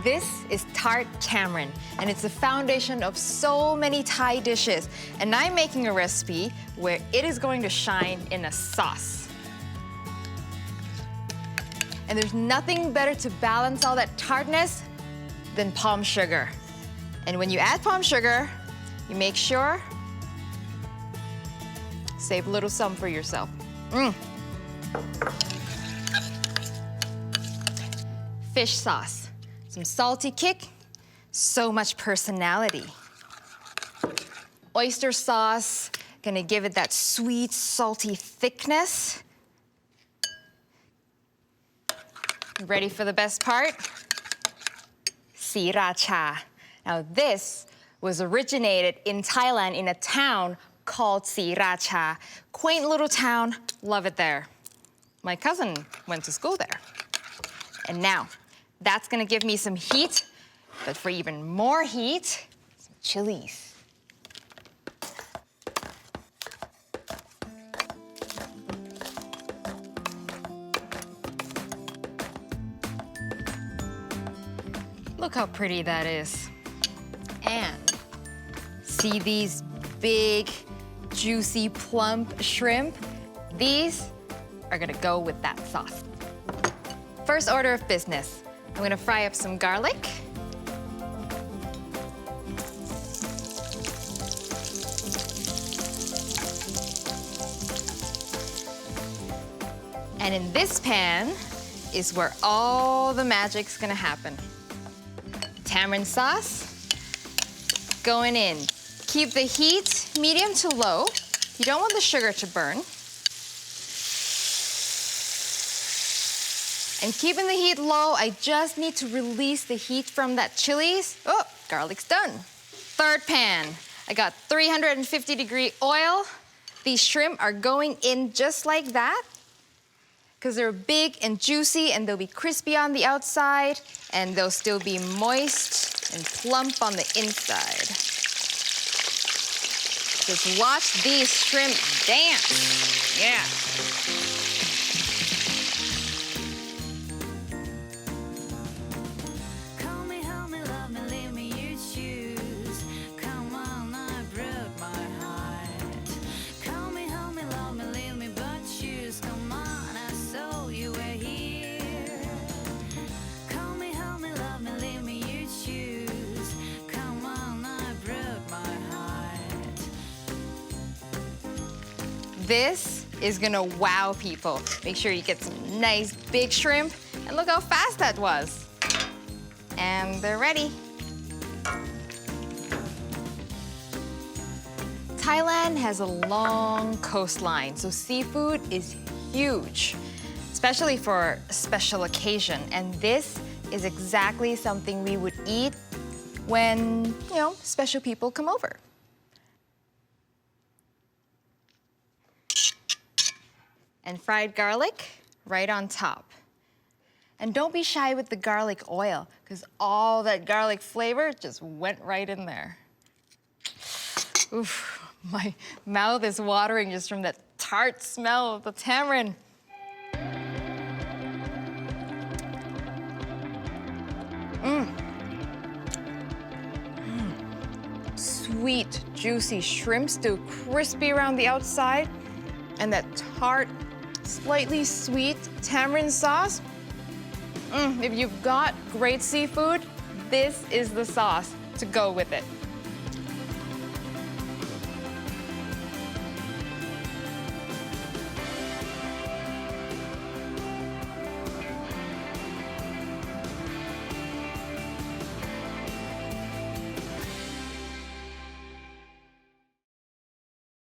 This is tart tamarind, and it's the foundation of so many Thai dishes. And I'm making a recipe where it is going to shine in a sauce. And there's nothing better to balance all that tartness than palm sugar. And when you add palm sugar, you make sure save a little some for yourself. Fish sauce. Some salty kick, so much personality. Oyster sauce, gonna give it that sweet, salty thickness. Ready for the best part? Sriracha. Now this was originated in Thailand in a town called Sriracha. Quaint little town, love it there. My cousin went to school there. And now, that's gonna give me some heat, but for even more heat, some chilies. Look how pretty that is. And see these big, juicy, plump shrimp? These are gonna go with that sauce. First order of business. I'm gonna fry up some garlic. And in this pan is where all the magic's gonna happen. Tamarind sauce going in. Keep the heat medium to low. You don't want the sugar to burn. And keeping the heat low, I just need to release the heat from that chilies. Oh, garlic's done. Third pan, I got 350-degree oil. These shrimp are going in just like that because they're big and juicy and they'll be crispy on the outside and they'll still be moist and plump on the inside. Just watch these shrimp dance. Yeah. This is gonna wow people. Make sure you get some nice big shrimp, and look how fast that was. And they're ready. Thailand has a long coastline, so seafood is huge, especially for a special occasion. And this is exactly something we would eat when, special people come over. And fried garlic right on top. And don't be shy with the garlic oil, because all that garlic flavor just went right in there. Oof, my mouth is watering just from that tart smell of the tamarind. Sweet, juicy shrimp, still crispy around the outside, and that tart, slightly sweet tamarind sauce. If you've got great seafood, this is the sauce to go with it.